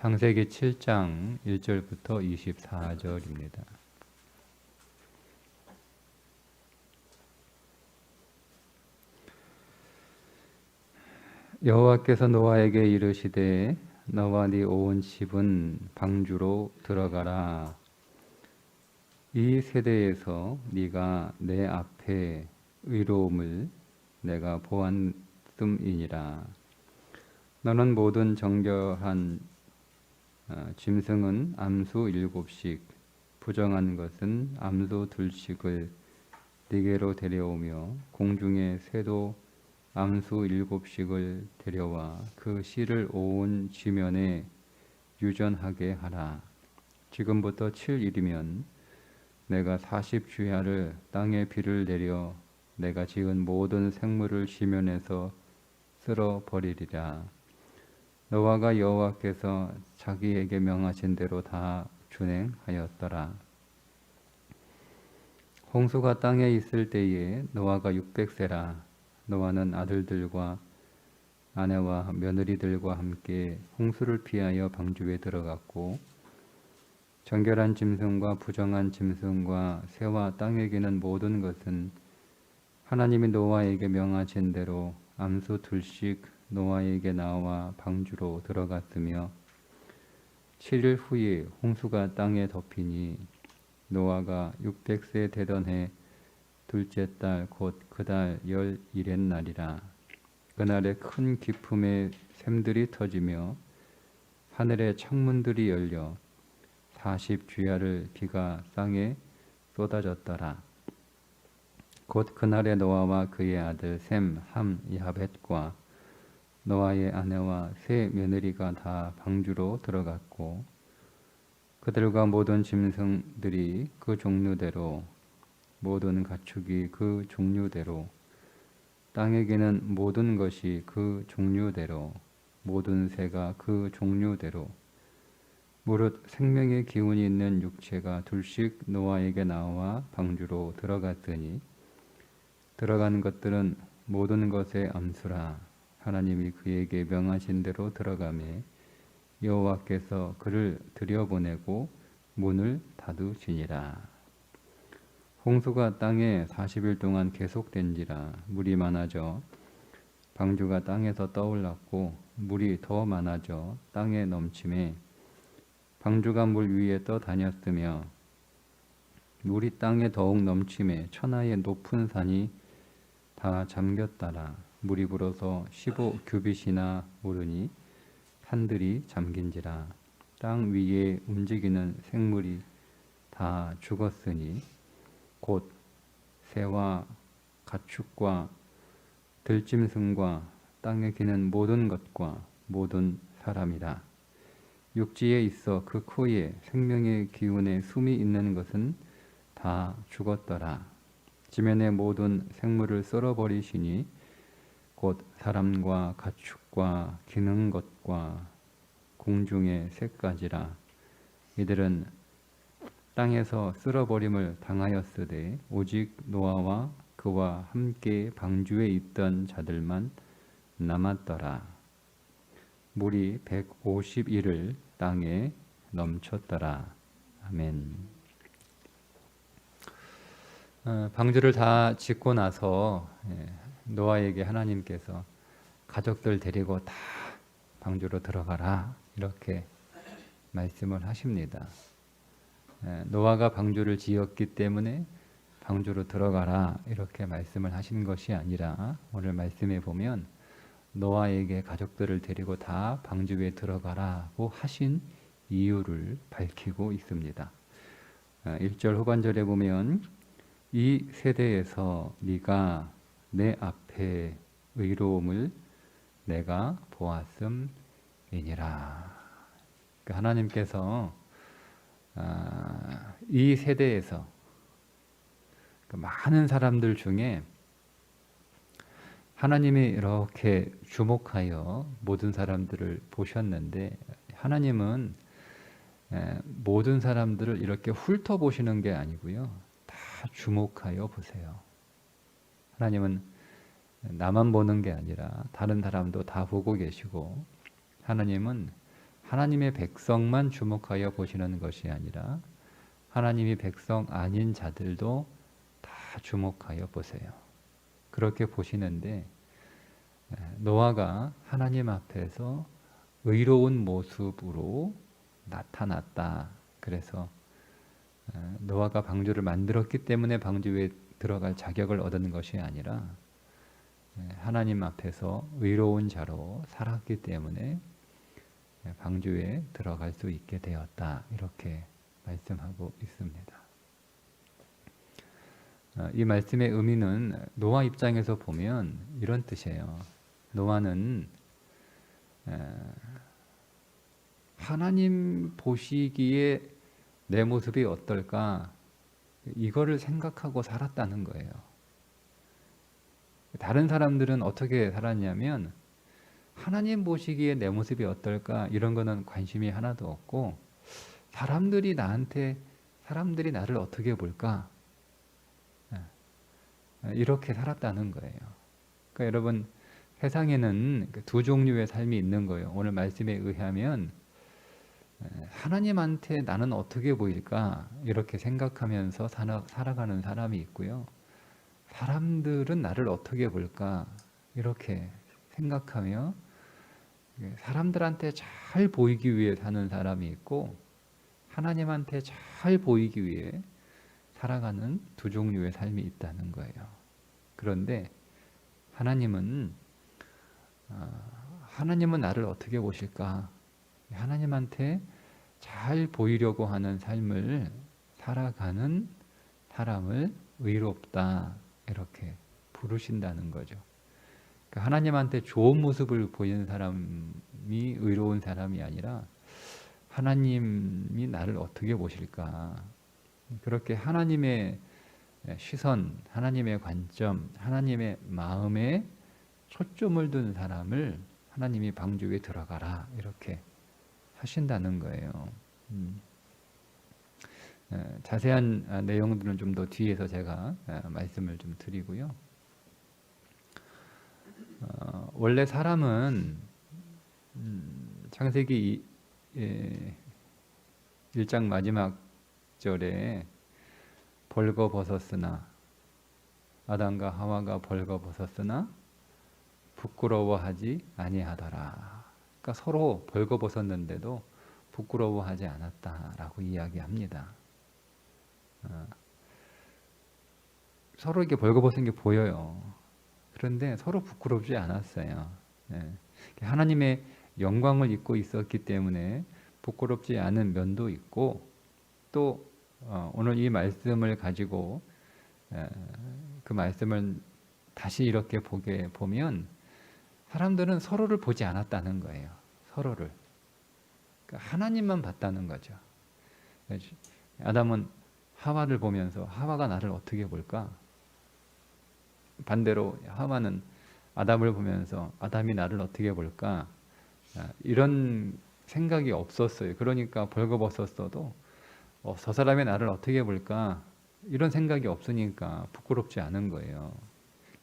창세기 7장 1절부터 24절입니다. 여호와께서 노아에게 이르시되 너와 네 온 집은 방주로 들어가라. 이 세대에서 네가 내 앞에 의로움을 내가 보았음이니라. 너는 모든 정결한 짐승은 암수 7씩, 부정한 것은 암수 2씩을 네게로 데려오며 공중의 새도 암수 7씩을 데려와 그 씨를 온 지면에 유전하게 하라. 지금부터 7일이면 내가 40주야를 땅에 비를 내려 내가 지은 모든 생물을 지면에서 쓸어버리리라. 노아가 여호와께서 자기에게 명하신 대로 다 준행하였더라. 홍수가 땅에 있을 때에 노아가 600세라. 노아는 아들들과 아내와 며느리들과 함께 홍수를 피하여 방주에 들어갔고 정결한 짐승과 부정한 짐승과 새와 땅에 기는 모든 것은 하나님이 노아에게 명하신 대로 암수 2씩 노아에게 나와 방주로 들어갔으며 7일 후에 홍수가 땅에 덮이니 노아가 600세 되던 해 둘째 달 곧 그 달 11의 날이라. 그날에 큰 기품의 샘들이 터지며 하늘의 창문들이 열려 40주야를 비가 땅에 쏟아졌더라. 곧 그날에 노아와 그의 아들 셈, 함, 야벳과 노아의 아내와 세 며느리가 다 방주로 들어갔고 그들과 모든 짐승들이 그 종류대로 모든 가축이 그 종류대로 땅에 기는 모든 것이 그 종류대로 모든 새가 그 종류대로 무릇 생명의 기운이 있는 육체가 2씩 노아에게 나와 방주로 들어갔으니 들어간 것들은 모든 것의 암수라. 하나님이 그에게 명하신 대로 들어가매 여호와께서 그를 들여보내고 문을 닫으시니라. 홍수가 땅에 40일 동안 계속된지라. 물이 많아져 방주가 땅에서 떠올랐고 물이 더 많아져 땅에 넘침에 방주가 물 위에 떠다녔으며 물이 땅에 더욱 넘침에 천하의 높은 산이 다 잠겼더라. 물이 불어서 15규빗이나 오르니 산들이 잠긴지라. 땅 위에 움직이는 생물이 다 죽었으니 곧 새와 가축과 들짐승과 땅에 기는 모든 것과 모든 사람이라. 육지에 있어 그 코에 생명의 기운에 숨이 있는 것은 다 죽었더라. 지면의 모든 생물을 썰어버리시니 곧 사람과 가축과 기는 것과 공중의 새까지라. 이들은 땅에서 쓸어버림을 당하였으되 오직 노아와 그와 함께 방주에 있던 자들만 남았더라. 물이 150일을 땅에 넘쳤더라. 아멘. 방주를 다 짓고 나서 노아에게 하나님께서 가족들 데리고 다 방주로 들어가라 이렇게 말씀을 하십니다. 노아가 방주를 지었기 때문에 방주로 들어가라 이렇게 말씀을 하신 것이 아니라 오늘 말씀에 보면 노아에게 가족들을 데리고 다 방주에 들어가라고 하신 이유를 밝히고 있습니다. 1절 후반절에 보면 이 세대에서 네가 내 앞에 의로움을 내가 보았음이니라. 하나님께서 이 세대에서 많은 사람들 중에 하나님이 이렇게 주목하여 모든 사람들을 보셨는데 하나님은 모든 사람들을 이렇게 훑어보시는 게 아니고요. 다 주목하여 보세요. 하나님은 나만 보는 게 아니라 다른 사람도 다 보고 계시고 하나님은 하나님의 백성만 주목하여 보시는 것이 아니라 하나님이 백성 아닌 자들도 다 주목하여 보세요. 그렇게 보시는데 노아가 하나님 앞에서 의로운 모습으로 나타났다. 그래서 노아가 방주를 만들었기 때문에 방주에 들어갈 자격을 얻은 것이 아니라 하나님 앞에서 의로운 자로 살았기 때문에 방주에 들어갈 수 있게 되었다. 이렇게 말씀하고 있습니다. 이 말씀의 의미는 노아 입장에서 보면 이런 뜻이에요. 노아는 하나님 보시기에 내 모습이 어떨까 이거를 생각하고 살았다는 거예요. 다른 사람들은 어떻게 살았냐면 하나님 보시기에 내 모습이 어떨까 이런 거는 관심이 하나도 없고 사람들이 나를 어떻게 볼까 이렇게 살았다는 거예요. 그러니까 여러분 세상에는 두 종류의 삶이 있는 거예요. 오늘 말씀에 의하면 하나님한테 나는 어떻게 보일까 이렇게 생각하면서 살아가는 사람이 있고요. 사람들은 나를 어떻게 볼까 이렇게 생각하며 사람들한테 잘 보이기 위해 사는 사람이 있고 하나님한테 잘 보이기 위해 살아가는 두 종류의 삶이 있다는 거예요. 그런데 하나님은 나를 어떻게 보실까? 하나님한테 잘 보이려고 하는 삶을 살아가는 사람을 의롭다 이렇게 부르신다는 거죠. 그러니까 하나님한테 좋은 모습을 보이는 사람이 의로운 사람이 아니라 하나님이 나를 어떻게 보실까? 그렇게 하나님의 시선, 하나님의 관점, 하나님의 마음에 초점을 둔 사람을 하나님이 방주에 들어가라 이렇게 하신다는 거예요. 자세한 내용들은 좀 더 뒤에서 제가 말씀을 좀 드리고요. 원래 사람은 창세기 1장 마지막 절에 벌거벗었으나 아담과 하와가 벌거벗었으나 부끄러워하지 아니하더라. 그러니까 서로 벌거벗었는데도 부끄러워하지 않았다라고 이야기합니다. 서로 이렇게 벌거벗은 게 보여요. 그런데 서로 부끄럽지 않았어요. 하나님의 영광을 입고 있었기 때문에 부끄럽지 않은 면도 있고 또 오늘 이 말씀을 가지고 그 말씀을 다시 이렇게 보면 사람들은 서로를 보지 않았다는 거예요. 서로를. 그러니까 하나님만 봤다는 거죠. 아담은 하와를 보면서 하와가 나를 어떻게 볼까? 반대로 하와는 아담을 보면서 아담이 나를 어떻게 볼까? 이런 생각이 없었어요. 그러니까 벌거벗었어도 저 사람이 나를 어떻게 볼까? 이런 생각이 없으니까 부끄럽지 않은 거예요.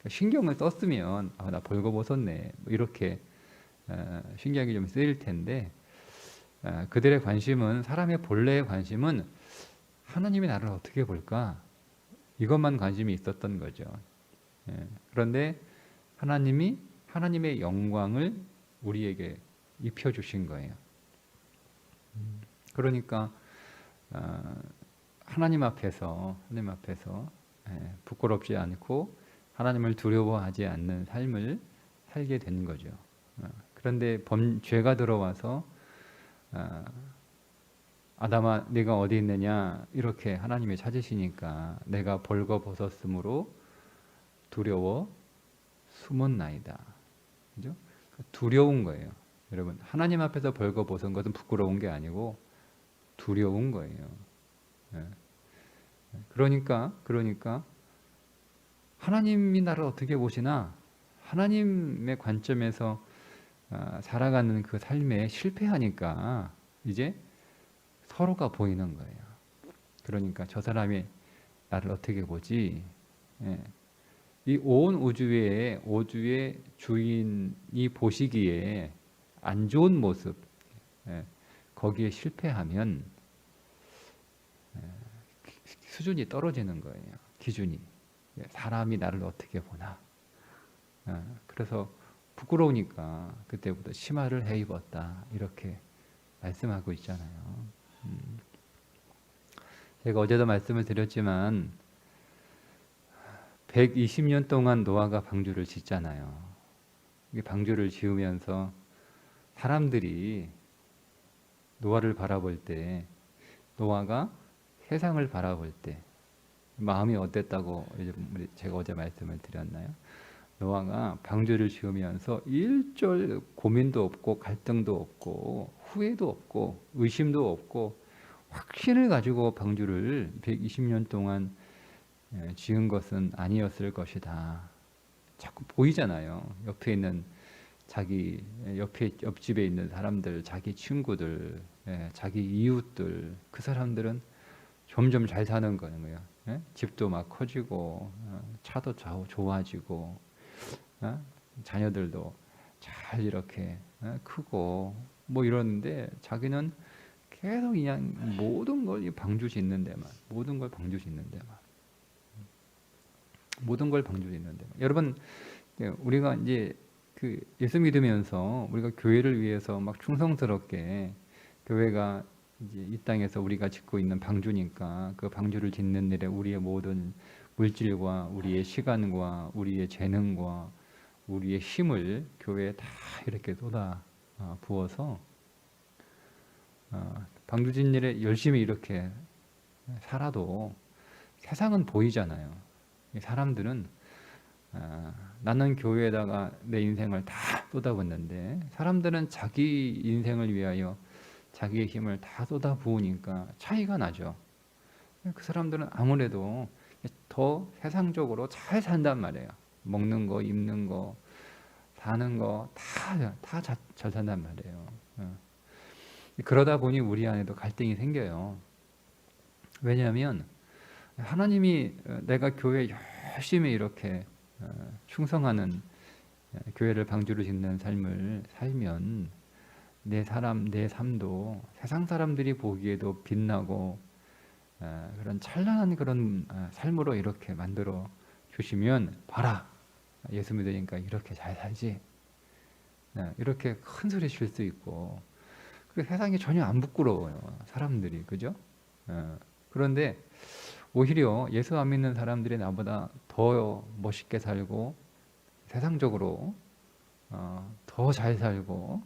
신경을 썼으면 나 벌거벗었네 이렇게 신경이 좀 쓰일 텐데 그들의 관심은 사람의 본래의 관심은 하나님이 나를 어떻게 볼까? 이것만 관심이 있었던 거죠. 그런데 하나님의 영광을 우리에게 입혀주신 거예요. 그러니까 하나님 앞에서 부끄럽지 않고 하나님을 두려워하지 않는 삶을 살게 된 거죠. 그런데 죄가 들어와서 아담아 네가 어디 있느냐 이렇게 하나님이 찾으시니까 내가 벌거벗었으므로 두려워 숨었나이다. 그죠? 두려운 거예요. 여러분 하나님 앞에서 벌거벗은 것은 부끄러운 게 아니고 두려운 거예요. 그러니까 하나님이 나를 어떻게 보시나 하나님의 관점에서 살아가는 그 삶에 실패하니까 이제 서로가 보이는 거예요. 그러니까 저 사람이 나를 어떻게 보지? 이 온 우주의 주인이 보시기에 안 좋은 모습, 거기에 실패하면 수준이 떨어지는 거예요. 기준이. 사람이 나를 어떻게 보나. 그래서 부끄러우니까 그때부터 치마를 해 입었다 이렇게 말씀하고 있잖아요. 제가 어제도 말씀을 드렸지만 120년 동안 노아가 방주를 짓잖아요. 방주를 지으면서 사람들이 노아를 바라볼 때, 노아가 세상을 바라볼 때 마음이 어땠다고 제가 어제 말씀을 드렸나요? 노아가 방주를 지으면서 일절 고민도 없고 갈등도 없고 후회도 없고 의심도 없고 확신을 가지고 방주를 120년 동안 지은 것은 아니었을 것이다. 자꾸 보이잖아요. 옆에 있는 자기 옆집에 있는 사람들, 자기 친구들, 자기 이웃들, 그 사람들은 점점 잘 사는 거예요. 집도 막 커지고 차도 좋아지고 자녀들도 잘 이렇게 크고 뭐 이러는데 자기는 계속 그냥 모든 걸 방주 짓는 데만, 모든 걸 방주 짓는 데만, 모든 걸 방주 짓는 데만. 여러분, 우리가 이제 그 예수 믿으면서 우리가 교회를 위해서 막 충성스럽게 교회가 이제 이 땅에서 우리가 짓고 있는 방주니까 그 방주를 짓는 일에 우리의 모든 물질과 우리의 시간과 우리의 재능과 우리의 힘을 교회에 다 이렇게 쏟아 부어서 방주 짓는 일에 열심히 이렇게 살아도 세상은 보이잖아요. 사람들은 나는 교회에다가 내 인생을 다 쏟아붓는데 사람들은 자기 인생을 위하여 자기의 힘을 다 쏟아 부으니까 차이가 나죠. 그 사람들은 아무래도 더 세상적으로 잘 산단 말이에요. 먹는 거, 입는 거, 사는 거 다 잘 산단 말이에요. 그러다 보니 우리 안에도 갈등이 생겨요. 왜냐하면 하나님이 내가 교회에 열심히 이렇게 충성하는 교회를 방주로 짓는 삶을 살면 내 삶도 세상 사람들이 보기에도 빛나고 그런 찬란한 그런 삶으로 이렇게 만들어 주시면 봐라, 예수 믿으니까 이렇게 잘 살지, 이렇게 큰 소리 칠 수 있고, 그리고 세상이 전혀 안 부끄러워요, 사람들이. 그죠? 그런데 오히려 예수 안 믿는 사람들이 나보다 더 멋있게 살고 세상적으로 더 잘 살고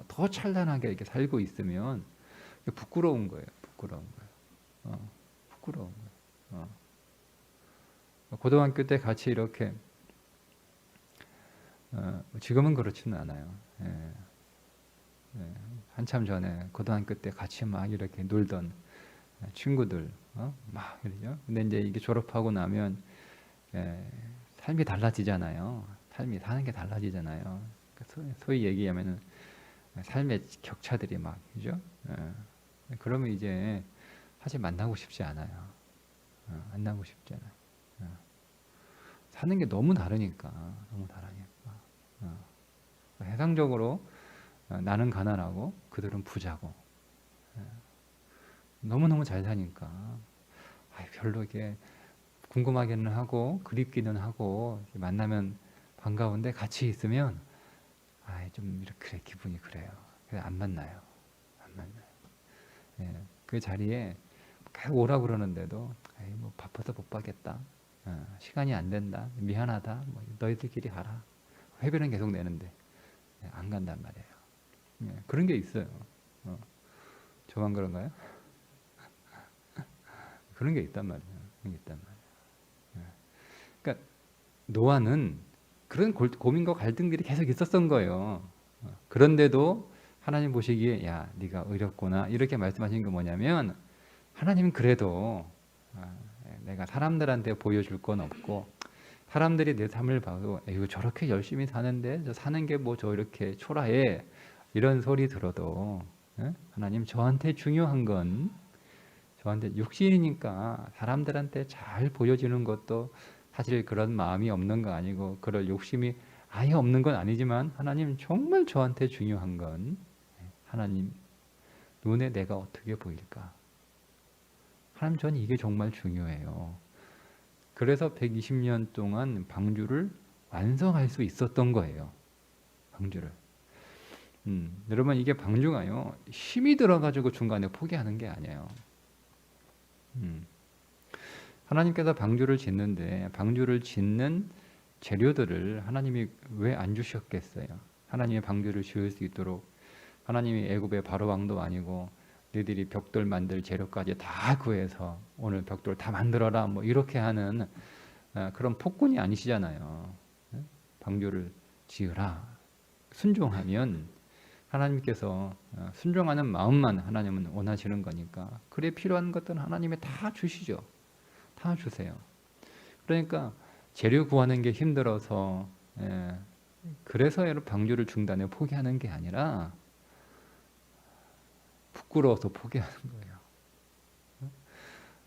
더 찬란하게 이렇게 살고 있으면 부끄러운 거예요. 부끄러운 거예요. 부끄러운 거예요. 고등학교 때 같이 이렇게 지금은 그렇지는 않아요. 한참 전에 고등학교 때 같이 막 이렇게 놀던 친구들 막 이러죠. 근데 이제 이게 졸업하고 나면 삶이 달라지잖아요. 삶이 사는 게 달라지잖아요. 소위 얘기하면은 삶의 격차들이 막, 그죠? 그러면 이제 사실 만나고 싶지 않아요. 만나고 싶지 않아요. 사는 게 너무 다르니까, 세상적으로 나는 가난하고 그들은 부자고, 너무너무 잘 사니까 별로 이게 궁금하기는 하고 그립기는 하고 만나면 반가운데 같이 있으면 좀 이렇게 기분이 그래요. 그래서 안 만나요. 그 자리에 계속 오라 그러는데도 뭐 바빠서 못 가겠다. 시간이 안 된다. 미안하다. 뭐 너희들끼리 가라. 회비는 계속 내는데 안 간단 말이에요. 그런 게 있어요. 저만 그런가요? 그런 게 있단 말이에요. 그러니까 노아는 그런 고민과 갈등들이 계속 있었던 거예요. 그런데도 하나님 보시기에 야, 네가 의롭구나 이렇게 말씀하신 게 뭐냐면, 하나님은 그래도 내가 사람들한테 보여줄 건 없고, 사람들이 내 삶을 봐도 이거 저렇게 열심히 사는데 저 사는 게 뭐 저 이렇게 초라해, 이런 소리 들어도 하나님 저한테 중요한 건, 저한테 육신이니까 사람들한테 잘 보여지는 것도 사실 그런 마음이 없는 거 아니고 그럴 욕심이 아예 없는 건 아니지만, 하나님 정말 저한테 중요한 건 하나님 눈에 내가 어떻게 보일까? 하나님, 저는 이게 정말 중요해요. 그래서 120년 동안 방주를 완성할 수 있었던 거예요. 방주를. 여러분, 이게 방주가요, 힘이 들어가지고 중간에 포기하는 게 아니에요. 하나님께서 방주를 짓는데 방주를 짓는 재료들을 하나님이 왜 안 주셨겠어요? 하나님의 방주를 지을 수 있도록 하나님이 애굽의 바로 왕도 아니고 너희들이 벽돌 만들 재료까지 다 구해서 오늘 벽돌 다 만들어라 뭐 이렇게 하는 그런 폭군이 아니시잖아요. 방주를 지으라. 순종하면 하나님께서 순종하는 마음만 하나님은 원하시는 거니까 그래 필요한 것들은 하나님이 다 주시죠. 다 주세요. 그러니까 재료 구하는 게 힘들어서 그래서 여러분 방주를 중단에 포기하는 게 아니라 부끄러워서 포기하는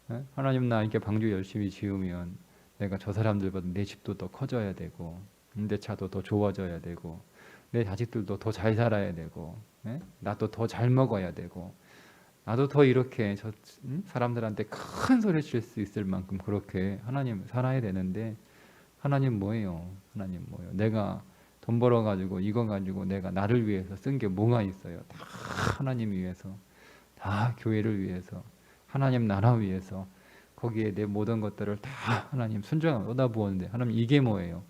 거예요. 하나님, 나 이렇게 방주 열심히 지으면 내가 저 사람들보다 내 집도 더 커져야 되고 내 차도 더 좋아져야 되고 내 자식들도 더 잘 살아야 되고 나도 더 잘 먹어야 되고 나도 더 이렇게 사람들한테 큰 소리 칠 수 있을 만큼 그렇게 하나님 살아야 되는데 하나님 뭐예요? 하나님 뭐예요? 내가 돈 벌어가지고 이거 가지고 내가 나를 위해서 쓴 게 뭐가 있어요? 다 하나님 위해서, 다 교회를 위해서, 하나님 나라 위해서 거기에 내 모든 것들을 다 하나님 순종하며 쏟아부었는데 하나님 이게 뭐예요?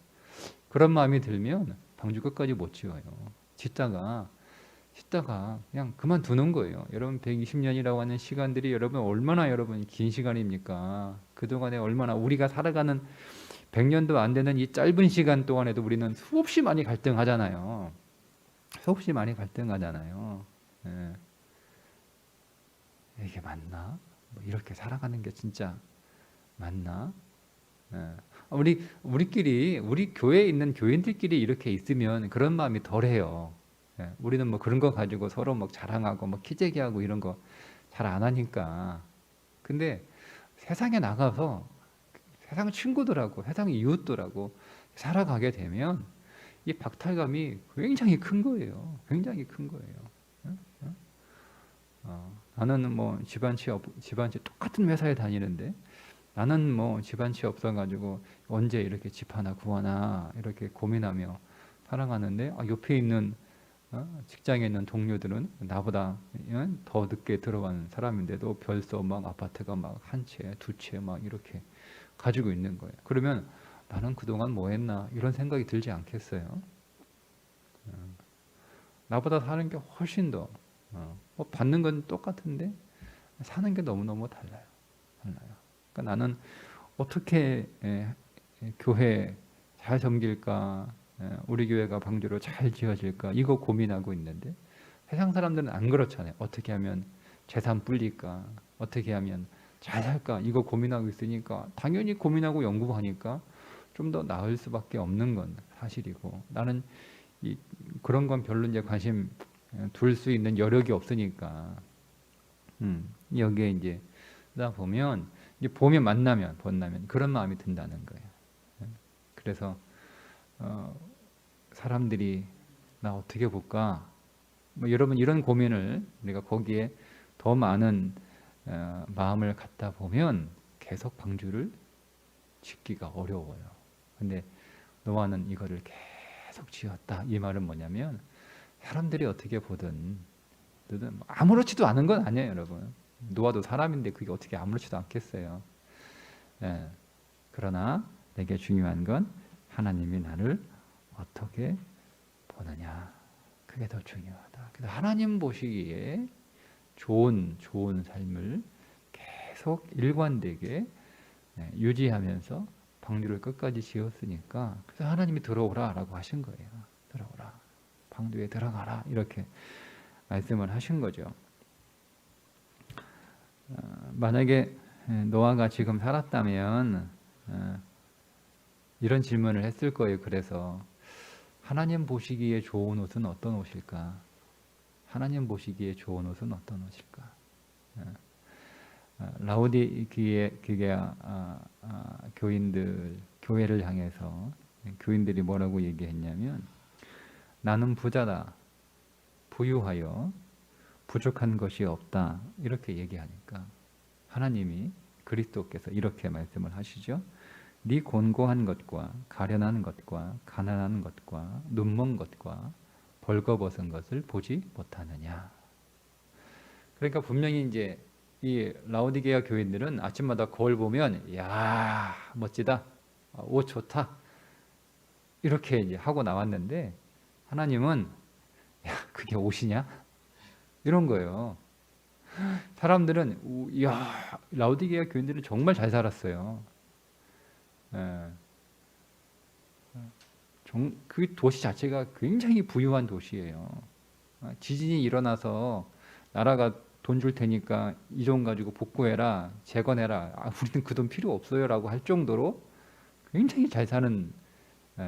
그런 마음이 들면 방주 끝까지 못 지어요. 짓다가 그냥 그만두는 거예요. 여러분 120년이라고 하는 시간들이 여러분 얼마나 여러분 긴 시간입니까? 그동안에 얼마나 우리가 살아가는 100년도 안 되는 이 짧은 시간 동안에도 우리는 수없이 많이 갈등하잖아요. 수없이 많이 갈등하잖아요. 예. 이게 맞나? 뭐 이렇게 살아가는 게 진짜 맞나? 예. 우리끼리 우리 교회에 있는 교인들끼리 이렇게 있으면 그런 마음이 덜해요. 예. 우리는 뭐 그런 거 가지고 서로 막 자랑하고 뭐 키재기하고 이런 거 잘 안 하니까. 근데 세상에 나가서 세상 친구들하고 세상 이웃들하고 살아가게 되면 이 박탈감이 굉장히 큰 거예요. 굉장히 큰 거예요. 나는 뭐 집안치 똑같은 회사에 다니는데 나는 뭐 집안치 없어가지고 언제 이렇게 집 하나 구하나 이렇게 고민하며 살아가는데 옆에 있는 직장에 있는 동료들은 나보다 더 늦게 들어간 사람인데도 벌써 막 아파트가 막 한 채, 두 채 막 이렇게 가지고 있는 거예요. 그러면 나는 그동안 뭐 했나 이런 생각이 들지 않겠어요? 나보다 사는 게 훨씬 더 뭐 받는 건 똑같은데 사는 게 너무너무 달라요. 그러니까 나는 어떻게 교회 잘 섬길까, 우리 교회가 방주로 잘 지어질까 이거 고민하고 있는데 세상 사람들은 안 그렇잖아요. 어떻게 하면 재산 불릴까, 어떻게 하면 잘 살까 이거 고민하고 있으니까 당연히 고민하고 연구하니까 좀 더 나을 수밖에 없는 건 사실이고 나는 그런 건 별로 이제 관심 둘 수 있는 여력이 없으니까 여기에 이제 다 보면 이제 보면 만나면 그런 마음이 든다는 거예요. 그래서 사람들이 나 어떻게 볼까? 뭐 여러분 이런 고민을 우리가 거기에 더 많은 마음을 갖다 보면 계속 방주를 짓기가 어려워요. 근데 노아는 이거를 계속 지었다. 이 말은 뭐냐면 사람들이 어떻게 보든 아무렇지도 않은 건 아니에요, 여러분. 노아도 사람인데 그게 어떻게 아무렇지도 않겠어요. 그러나 내게 중요한 건 하나님이 나를 어떻게 보느냐. 그게 더 중요하다. 그래서 하나님 보시기에 좋은 삶을 계속 일관되게 유지하면서 방주를 끝까지 지었으니까 그래서 하나님이 들어오라라고 하신 거예요. 들어오라. 방주에 들어가라. 이렇게 말씀을 하신 거죠. 만약에 노아가 지금 살았다면 이런 질문을 했을 거예요. 그래서 하나님 보시기에 좋은 옷은 어떤 옷일까? 하나님 보시기에 좋은 옷은 어떤 옷일까? 라오디게아 교회를 향해서 교인들이 뭐라고 얘기했냐면 나는 부자다. 부유하여 부족한 것이 없다. 이렇게 얘기하니까 하나님이 그리스도께서 이렇게 말씀을 하시죠. 네 곤고한 것과 가련한 것과 가난한 것과 눈먼 것과 벌거벗은 것을 보지 못하느냐. 그러니까 분명히 이제 이 라오디게아 교인들은 아침마다 거울 보면 야 멋지다, 옷 좋다 이렇게 이제 하고 나왔는데 하나님은 야 그게 옷이냐 이런 거예요. 사람들은 야 라오디게아 교인들은 정말 잘 살았어요. 예. 그 도시 자체가 굉장히 부유한 도시예요. 지진이 일어나서 나라가 돈 줄 테니까 이 돈 가지고 복구해라, 재건해라. 우리는 그 돈 필요 없어요라고 할 정도로 굉장히 잘 사는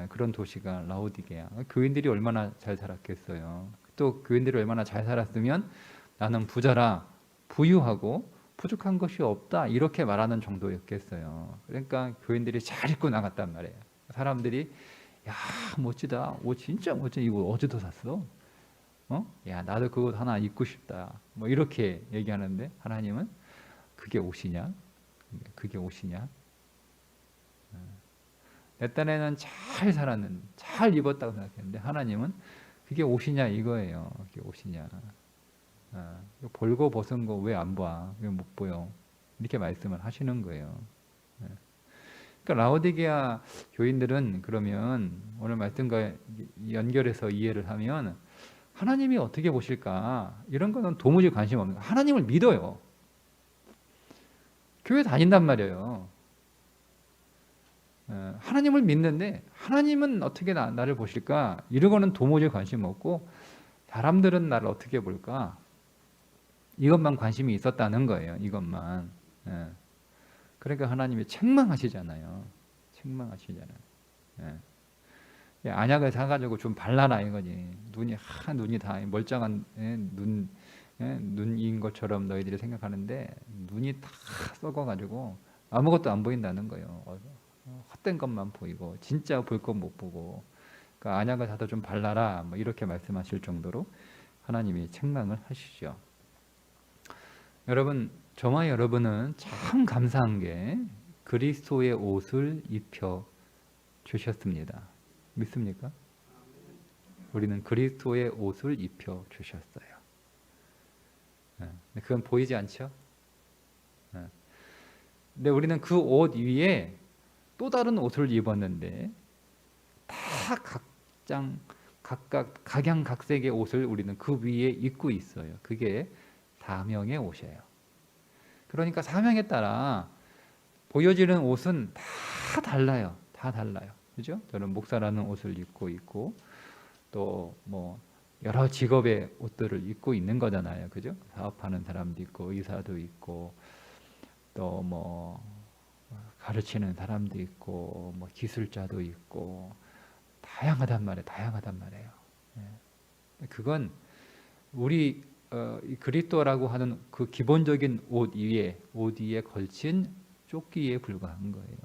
그런 도시가 라오디게아. 교인들이 얼마나 잘 살았겠어요. 또 교인들이 얼마나 잘 살았으면 나는 부자라, 부유하고 부족한 것이 없다 이렇게 말하는 정도였겠어요. 그러니까 교인들이 잘 입고 나갔단 말이에요. 사람들이 야 멋지다, 옷 진짜 멋져, 이거 어디서 샀어? 야 나도 그거 하나 입고 싶다. 뭐 이렇게 얘기하는데 하나님은 그게 옷이냐? 그게 옷이냐? 내 딴에는 잘 살았는, 잘 입었다고 생각했는데 하나님은 그게 옷이냐 이거예요. 그게 옷이냐? 벌거 벗은 거 왜 안 봐? 왜 못 보여? 이렇게 말씀을 하시는 거예요. 그러니까 라오디게아 교인들은 그러면 오늘 말씀과 연결해서 이해를 하면 하나님이 어떻게 보실까? 이런 거는 도무지 관심 없는 거예요. 하나님을 믿어요. 교회 다닌단 말이에요. 하나님을 믿는데 하나님은 어떻게 나를 보실까? 이런 거는 도무지 관심 없고 사람들은 나를 어떻게 볼까? 이것만 관심이 있었다는 거예요. 이것만. 그러니까 하나님이 책망하시잖아요. 책망하시잖아요. 안약을 사가지고 좀 발라라 이거지. 눈이 다 멀쩡한 눈인 것처럼 너희들이 생각하는데 눈이 다 썩어가지고 아무것도 안 보인다는 거예요. 헛된 것만 보이고 진짜 볼 것 못 보고. 그러니까 안약을 사다 좀 발라라 뭐 이렇게 말씀하실 정도로 하나님이 책망을 하시죠. 여러분, 저와 여러분은 참 감사한 게 그리스도의 옷을 입혀 주셨습니다. 믿습니까? 우리는 그리스도의 옷을 입혀 주셨어요. 그건 보이지 않죠? 근데 우리는 그 옷 위에 또 다른 옷을 입었는데 다 각각 각양각색의 옷을 우리는 그 위에 입고 있어요. 그게 사명의 옷이에요. 그러니까 사명에 따라 보여지는 옷은 다 달라요. 다 달라요. 그죠? 저는 목사라는 옷을 입고 있고 또 뭐 여러 직업의 옷들을 입고 있는 거잖아요. 그죠? 사업하는 사람도 있고 의사도 있고 또 뭐 가르치는 사람도 있고 뭐 기술자도 있고 다양하단 말이에요. 그건 우리 이 그리스도라고 하는 그 기본적인 옷 위에 걸친 조끼에 불과한 거예요.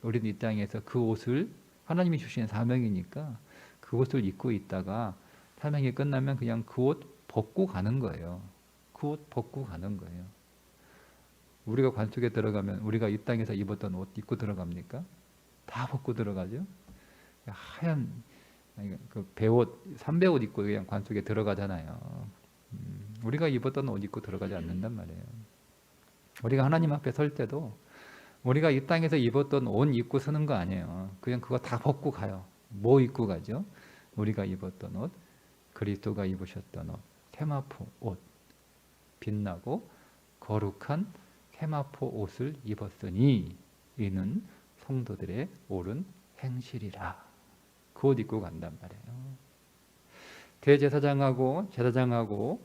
우리는 이 땅에서 그 옷을 하나님이 주신 사명이니까 그 옷을 입고 있다가 사명이 끝나면 그냥 그 옷 벗고 가는 거예요. 그 옷 벗고 가는 거예요. 우리가 관속에 들어가면 우리가 이 땅에서 입었던 옷 입고 들어갑니까? 다 벗고 들어가죠. 하얀 그 배옷, 삼배옷 입고 그냥 관속에 들어가잖아요. 우리가 입었던 옷 입고 들어가지 않는단 말이에요. 우리가 하나님 앞에 설 때도 우리가 이 땅에서 입었던 옷 입고 서는 거 아니에요. 그냥 그거 다 벗고 가요. 뭐 입고 가죠? 우리가 입었던 옷, 그리스도가 입으셨던 옷, 세마포 옷, 빛나고 거룩한 세마포 옷을 입었으니 이는 성도들의 옳은 행실이라. 그 옷 입고 간단 말이에요. 대제사장하고 제사장하고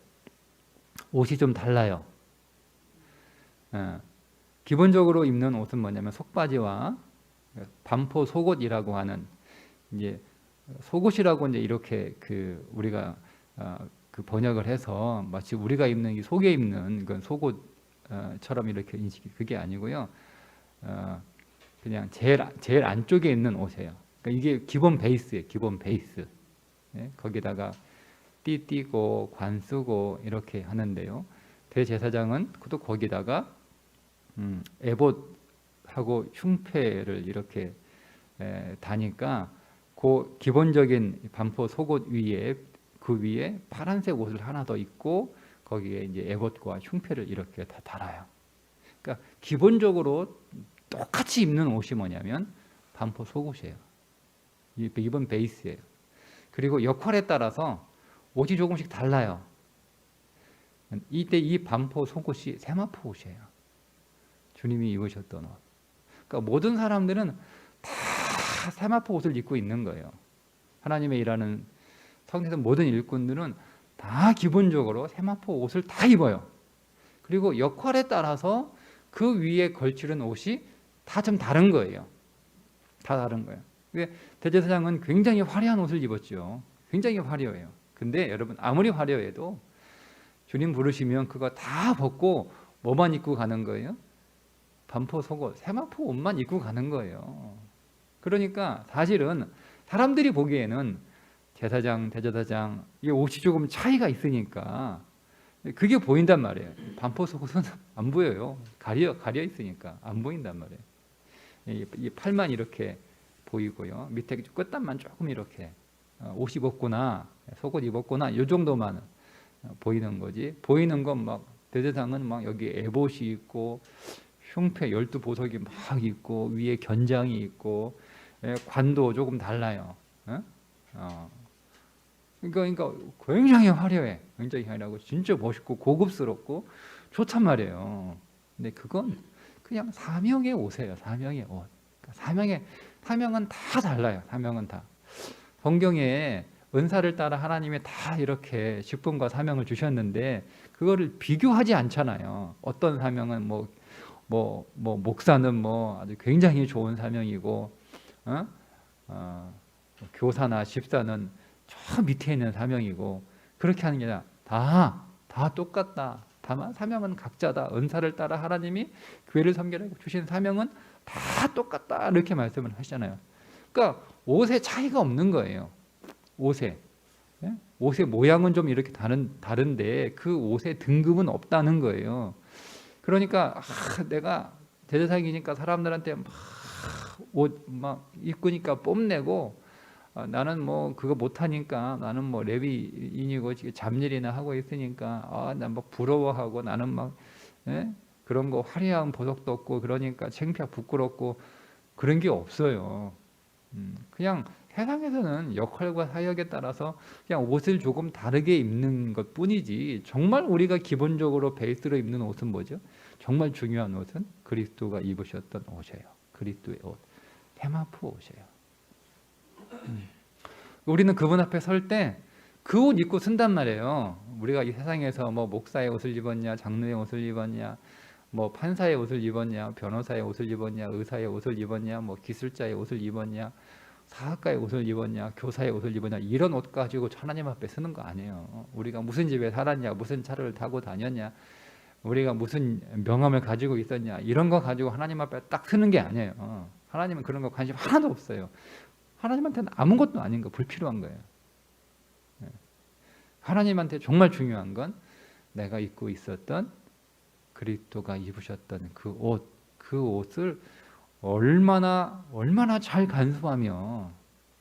옷이 좀 달라요. 기본적으로 입는 옷은 뭐냐면 속바지와 반포 속옷이라고 하는 이제 속옷이라고 이제 이렇게 그 우리가 그 번역을 해서 마치 우리가 입는 이 속에 입는 그런 속옷처럼 이렇게 인식이 그게 아니고요. 그냥 제일 안쪽에 있는 옷이에요. 그러니까 이게 기본 베이스예요. 기본 베이스. 거기다가 띠 띠고 관 쓰고 이렇게 하는데요. 대제사장은 또 거기다가 에봇하고 흉패를 이렇게 다니까 그 기본적인 반포 속옷 위에 그 위에 파란색 옷을 하나 더 입고 거기에 이제 에봇과 흉패를 이렇게 다 달아요. 그러니까 기본적으로 똑같이 입는 옷이 뭐냐면 반포 속옷이에요. 이번 베이스예요. 그리고 역할에 따라서 옷이 조금씩 달라요. 이때 이 반포 속옷이 세마포 옷이에요. 주님이 입으셨던 옷. 그러니까 모든 사람들은 다 세마포 옷을 입고 있는 거예요. 하나님의 일하는 성에서 모든 일꾼들은 다 기본적으로 세마포 옷을 다 입어요. 그리고 역할에 따라서 그 위에 걸치는 옷이 다 좀 다른 거예요. 다 다른 거예요. 대제사장은 굉장히 화려한 옷을 입었죠. 굉장히 화려해요. 근데 여러분 아무리 화려해도 주님 부르시면 그거 다 벗고 뭐만 입고 가는 거예요? 반포 속옷, 세마포 옷만 입고 가는 거예요. 그러니까 사실은 사람들이 보기에는 제사장, 대제사장 이 옷이 조금 차이가 있으니까 그게 보인단 말이에요. 반포 속옷은 안 보여요. 가려 있으니까 안 보인단 말이에요. 이 팔만 이렇게 보이고요. 밑에 끝단만 조금 이렇게 옷 입었구나, 속옷 입었구나 이 정도만 보이는 거지. 보이는 건 막 대제사장은 막 여기 에봇이 있고 흉패 12보석이 막 있고 위에 견장이 있고 관도 조금 달라요. 그러니까 굉장히 화려해. 굉장히 화려하고 진짜 멋있고 고급스럽고 좋단 말이에요. 근데 그건 그냥 사명의 옷이에요. 사명의 옷. 그러니까 사명은 다 달라요. 사명은 다. 성경에 은사를 따라 하나님이 다 이렇게 직분과 사명을 주셨는데 그거를 비교하지 않잖아요. 어떤 사명은 목사는 아주 굉장히 좋은 사명이고, 교사나 집사는 저 밑에 있는 사명이고 그렇게 하는 게 아니라 다 똑같다. 다만 사명은 각자다. 은사를 따라 하나님이 교회를 섬기라고 주신 사명은 다 똑같다. 이렇게 말씀을 하시잖아요. 그러니까 옷에 차이가 없는 거예요. 옷의 모양은 좀 이렇게 다른데 그 옷의 등급은 없다는 거예요. 그러니까 내가 대제사장이니까 사람들한테 옷 막 입으니까 뽐내고 나는 그거 못하니까 나는 레위인이고 잡일이나 하고 있으니까 난 막 부러워하고 나는 막 그런 거 화려한 보석도 없고 그러니까 창피하고 부끄럽고 그런 게 없어요. 그냥 세상에서는 역할과 사역에 따라서 그냥 옷을 조금 다르게 입는 것 뿐이지 정말 우리가 기본적으로 베이스로 입는 옷은 뭐죠? 정말 중요한 옷은 그리스도가 입으셨던 옷이에요. 그리스도의 옷, 세마포 옷이에요. 우리는 그분 앞에 설 때 그 옷 입고 쓴단 말이에요. 우리가 이 세상에서 목사의 옷을 입었냐, 장로의 옷을 입었냐, 판사의 옷을 입었냐, 변호사의 옷을 입었냐, 의사의 옷을 입었냐, 기술자의 옷을 입었냐, 사학가의 옷을 입었냐, 교사의 옷을 입었냐 이런 옷 가지고 하나님 앞에 쓰는 거 아니에요. 우리가 무슨 집에 살았냐, 무슨 차를 타고 다녔냐, 우리가 무슨 명함을 가지고 있었냐 이런 거 가지고 하나님 앞에 딱 쓰는 게 아니에요. 하나님은 그런 거 관심 하나도 없어요. 하나님한테는 아무것도 아닌 거, 불필요한 거예요. 하나님한테 정말 중요한 건 내가 입고 있었던 그리스도가 입으셨던 그 옷을 얼마나 잘 간수하며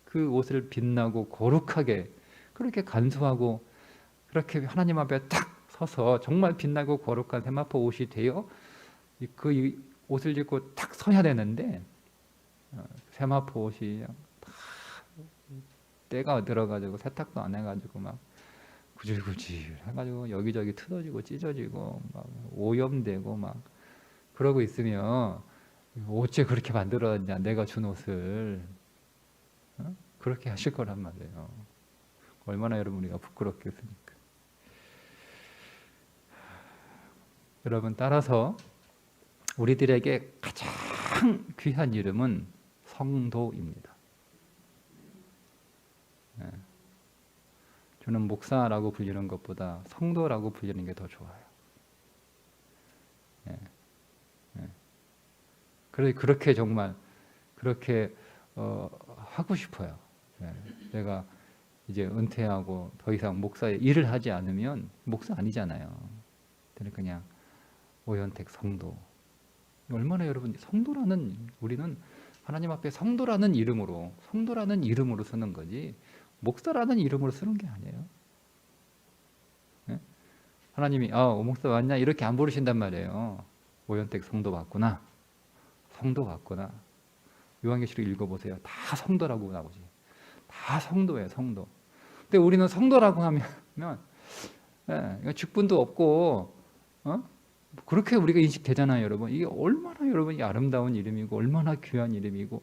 그 옷을 빛나고 거룩하게 그렇게 간수하고 그렇게 하나님 앞에 딱 서서 정말 빛나고 거룩한 세마포 옷이 되어 그 옷을 입고 딱 서야 되는데 세마포 옷이 다 때가 들어가지고 세탁도 안 해가지고 막 구질구질 해가지고 여기저기 틀어지고 찢어지고 막 오염되고 막 그러고 있으면 어째 그렇게 만들었냐 내가 준 옷을 그렇게 하실 거란 말이에요. 얼마나 여러분 우리가 부끄럽겠습니까? 여러분 따라서 우리들에게 가장 귀한 이름은 성도입니다. 저는 목사라고 불리는 것보다 성도라고 불리는 게 더 좋아요. 그렇게 정말 그렇게 하고 싶어요. 내가 이제 은퇴하고 더 이상 목사의 일을 하지 않으면 목사 아니잖아요. 그냥 오현택 성도. 얼마나 여러분 성도라는 우리는 하나님 앞에 성도라는 이름으로 쓰는 거지 목사라는 이름으로 쓰는 게 아니에요. 네? 하나님이 오 목사 왔냐 이렇게 안 부르신단 말이에요. 오현택 성도 왔구나. 성도 왔구나. 요한계시록 읽어보세요. 다 성도라고 나오지. 다 성도예요. 성도. 근데 우리는 성도라고 하면 직분도 없고 그렇게 우리가 인식되잖아요. 여러분. 이게 얼마나 여러분이 아름다운 이름이고 얼마나 귀한 이름이고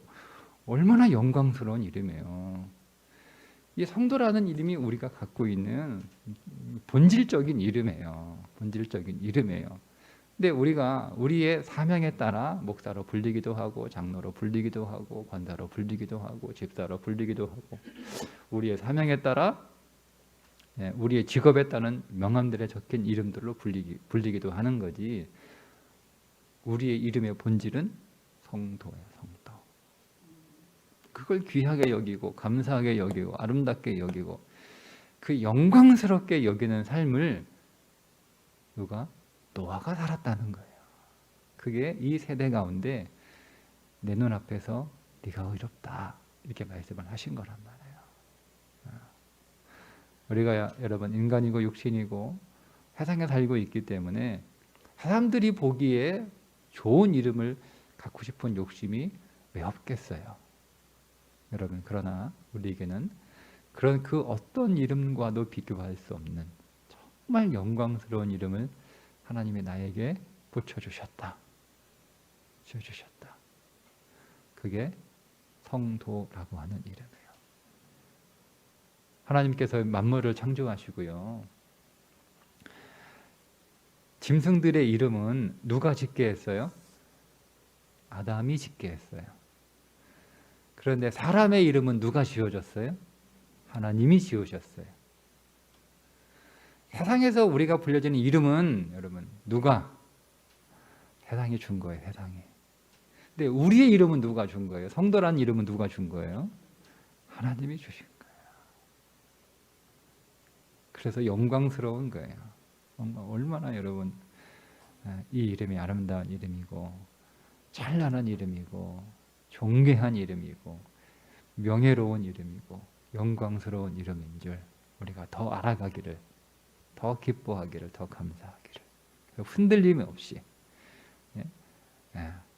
얼마나 영광스러운 이름이에요. 이 성도라는 이름이 우리가 갖고 있는 본질적인 이름이에요. 본질적인 이름이에요. 근데 우리가 우리의 사명에 따라 목사로 불리기도 하고 장로로 불리기도 하고 권사로 불리기도 하고 집사로 불리기도 하고 우리의 사명에 따라 우리의 직업에 따른 명함들에 적힌 이름들로 불리기도 하는 거지 우리의 이름의 본질은 성도예요. 성도. 그걸 귀하게 여기고 감사하게 여기고 아름답게 여기고 그 영광스럽게 여기는 삶을 누가? 노아가 살았다는 거예요. 그게 이 세대 가운데 내 눈앞에서 네가 의롭다 이렇게 말씀을 하신 거란 말이에요. 우리가 여러분 인간이고 육신이고 세상에 살고 있기 때문에 사람들이 보기에 좋은 이름을 갖고 싶은 욕심이 왜 없겠어요. 여러분 그러나 우리에게는 그런 그 어떤 이름과도 비교할 수 없는 정말 영광스러운 이름을 하나님이 나에게 붙여주셨다. 지어주셨다. 그게 성도라고 하는 이름이에요. 하나님께서 만물을 창조하시고요. 짐승들의 이름은 누가 짓게 했어요? 아담이 짓게 했어요. 그런데 사람의 이름은 누가 지어줬어요? 하나님이 지으셨어요. 세상에서 우리가 불려지는 이름은 여러분 누가? 세상이 준 거예요. 세상이. 근데 우리의 이름은 누가 준 거예요? 성도라는 이름은 누가 준 거예요? 하나님이 주신 거예요. 그래서 영광스러운 거예요. 얼마나 여러분 이 이름이 아름다운 이름이고 찬란한 이름이고 존귀한 이름이고 명예로운 이름이고 영광스러운 이름인 줄 우리가 더 알아가기를 더 기뻐하기를 더 감사하기를 흔들림 없이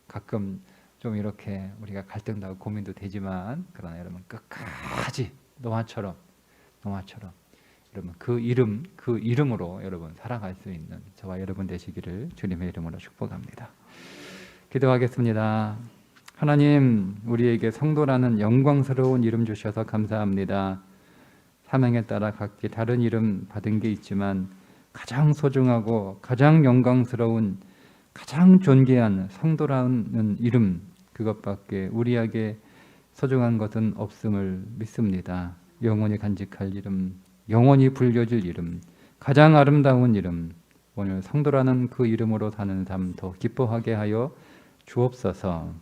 가끔 좀 이렇게 우리가 갈등도 하고 고민도 되지만 그러나 여러분 끝까지 노아처럼 여러분 그 이름으로 여러분 살아갈 수 있는 저와 여러분 되시기를 주님의 이름으로 축복합니다. 기도하겠습니다. 하나님 우리에게 성도라는 영광스러운 이름 주셔서 감사합니다. 사명에 따라 각기 다른 이름 받은 게 있지만 가장 소중하고 가장 영광스러운 가장 존귀한 성도라는 이름 그것밖에 우리에게 소중한 것은 없음을 믿습니다. 영원히 간직할 이름, 영원히 불려질 이름, 가장 아름다운 이름 오늘 성도라는 그 이름으로 사는 삶 더 기뻐하게 하여 주옵소서.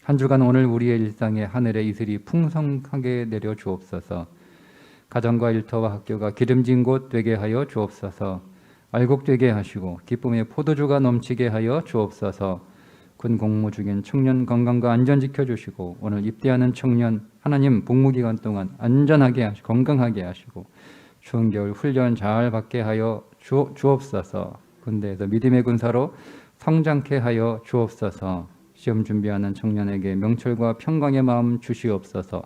한 주간 오늘 우리의 일상에 하늘의 이슬이 풍성하게 내려 주옵소서. 가정과 일터와 학교가 기름진 곳 되게 하여 주옵소서. 알곡되게 하시고 기쁨의 포도주가 넘치게 하여 주옵소서. 군 공무 중인 청년 건강과 안전 지켜주시고 오늘 입대하는 청년 하나님 복무기간 동안 안전하게 하시고 건강하게 하시고 추운 겨울 훈련 잘 받게 하여 주옵소서. 군대에서 믿음의 군사로 성장케 하여 주옵소서. 시험 준비하는 청년에게 명철과 평강의 마음 주시옵소서.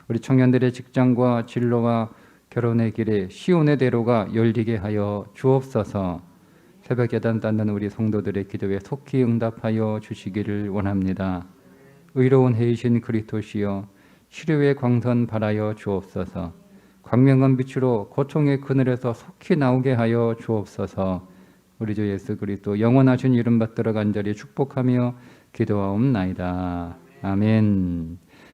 우리 청년들의 직장과 진로와 결혼의 길에 시온의 대로가 열리게 하여 주옵소서. 새벽 예단 닫는 우리 성도들의 기도에 속히 응답하여 주시기를 원합니다. 의로운 해이신 그리스도시여 치료의 광선 발하여 주옵소서. 광명한 빛으로 고통의 그늘에서 속히 나오게 하여 주옵소서. 우리 주 예수 그리스도 영원하신 이름 받들어 간절히 축복하며 기도하옵나이다. 아멘.